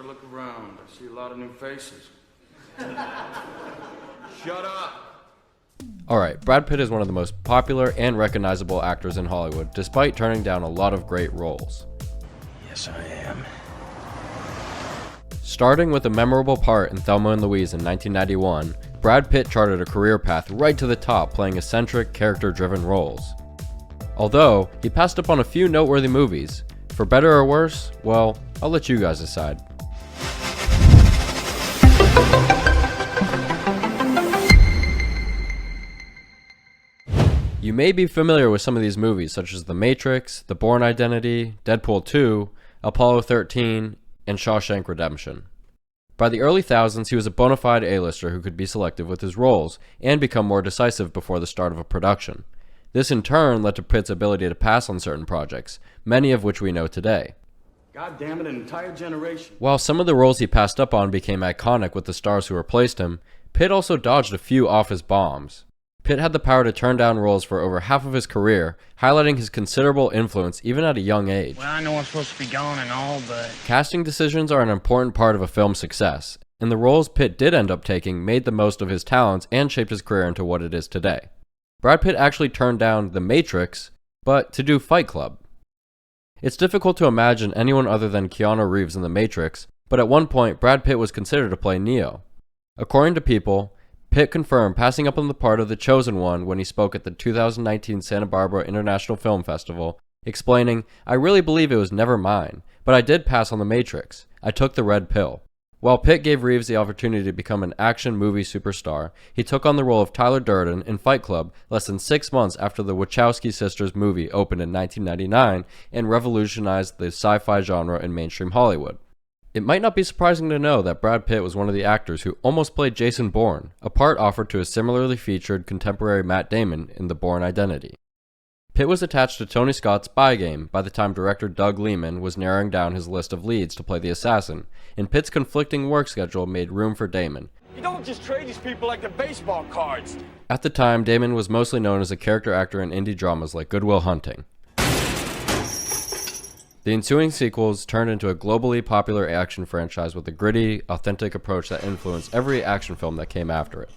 Look around. I see a lot of new faces. Shut up! Alright, Brad Pitt is one of the most popular and recognizable actors in Hollywood, despite turning down a lot of great roles. Yes, I am. Starting with a memorable part in Thelma and Louise in 1991, Brad Pitt charted a career path right to the top playing eccentric, character-driven roles. Although, he passed up on a few noteworthy movies. For better or worse, well, I'll let you guys decide. You may be familiar with some of these movies, such as The Matrix, The Bourne Identity, Deadpool 2, Apollo 13, and Shawshank Redemption. By the early thousands, he was a bona fide A-lister who could be selective with his roles and become more decisive before the start of a production. This in turn led to Pitt's ability to pass on certain projects, many of which we know today. God damn it, an entire generation. While some of the roles he passed up on became iconic with the stars who replaced him, Pitt also dodged a few office bombs. Pitt had the power to turn down roles for over half of his career, highlighting his considerable influence even at a young age. Well, I know I'm supposed to be gone and all, but... Casting decisions are an important part of a film's success, and the roles Pitt did end up taking made the most of his talents and shaped his career into what it is today. Brad Pitt actually turned down The Matrix, but to do Fight Club. It's difficult to imagine anyone other than Keanu Reeves in The Matrix, but at one point Brad Pitt was considered to play Neo. According to People, Pitt confirmed passing up on the part of the Chosen One when he spoke at the 2019 Santa Barbara International Film Festival, explaining, "I really believe it was never mine, but I did pass on The Matrix. I took the red pill." While Pitt gave Reeves the opportunity to become an action movie superstar, he took on the role of Tyler Durden in Fight Club less than 6 months after the Wachowski sisters movie opened in 1999 and revolutionized the sci-fi genre in mainstream Hollywood. It might not be surprising to know that Brad Pitt was one of the actors who almost played Jason Bourne, a part offered to a similarly featured contemporary Matt Damon in The Bourne Identity. Pitt was attached to Tony Scott's Spy Game by the time director Doug Liman was narrowing down his list of leads to play the assassin, and Pitt's conflicting work schedule made room for Damon. You don't just trade these people like the baseball cards. At the time, Damon was mostly known as a character actor in indie dramas like Good Will Hunting. The ensuing sequels turned into a globally popular action franchise with a gritty, authentic approach that influenced every action film that came after it.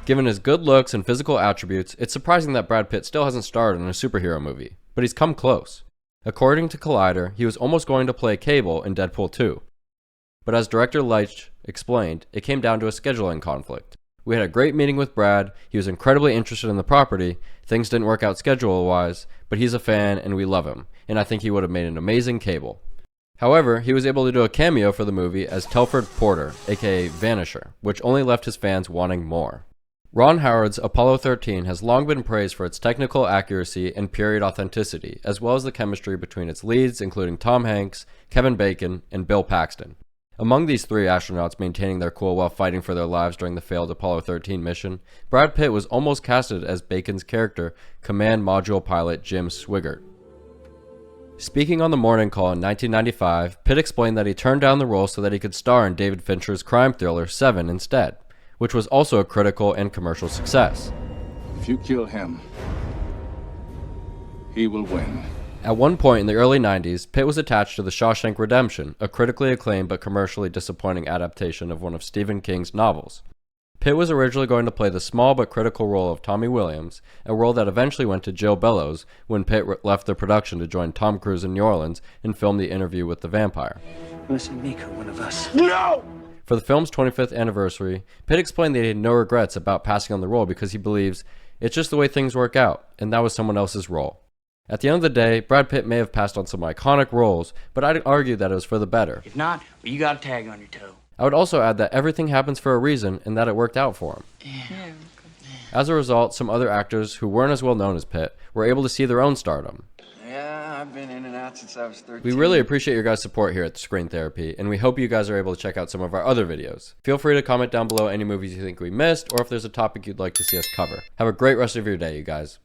Given his good looks and physical attributes, it's surprising that Brad Pitt still hasn't starred in a superhero movie, but he's come close. According to Collider, he was almost going to play Cable in Deadpool 2. But as director Leitch explained, it came down to a scheduling conflict. We had a great meeting with Brad, he was incredibly interested in the property, things didn't work out schedule-wise, but he's a fan and we love him, and I think he would have made an amazing Cable. However, he was able to do a cameo for the movie as Telford Porter, aka Vanisher, which only left his fans wanting more. Ron Howard's Apollo 13 has long been praised for its technical accuracy and period authenticity, as well as the chemistry between its leads including Tom Hanks, Kevin Bacon, and Bill Paxton. Among these three astronauts maintaining their cool while fighting for their lives during the failed Apollo 13 mission, Brad Pitt was almost casted as Bacon's character, Command Module Pilot Jim Swigert. Speaking on the Morning Call in 1995, Pitt explained that he turned down the role so that he could star in David Fincher's crime thriller Seven instead, which was also a critical and commercial success. If you kill him, he will win. At one point in the early 90s, Pitt was attached to The Shawshank Redemption, a critically acclaimed but commercially disappointing adaptation of one of Stephen King's novels. Pitt was originally going to play the small but critical role of Tommy Williams, a role that eventually went to Jill Bellows when Pitt left the production to join Tom Cruise in New Orleans and film The Interview with the Vampire. Listen, Nico, one of us. No! For the film's 25th anniversary, Pitt explained that he had no regrets about passing on the role because he believes it's just the way things work out, and that was someone else's role. At the end of the day, Brad Pitt may have passed on some iconic roles, but I'd argue that it was for the better. If not, well, you got a tag on your toe. I would also add that everything happens for a reason and that it worked out for him. Yeah. As a result, some other actors who weren't as well known as Pitt were able to see their own stardom. Yeah, I've been in and out since I was 13. We really appreciate your guys' support here at Screen Therapy, and we hope you guys are able to check out some of our other videos. Feel free to comment down below any movies you think we missed, or if there's a topic you'd like to see us cover. Have a great rest of your day, you guys.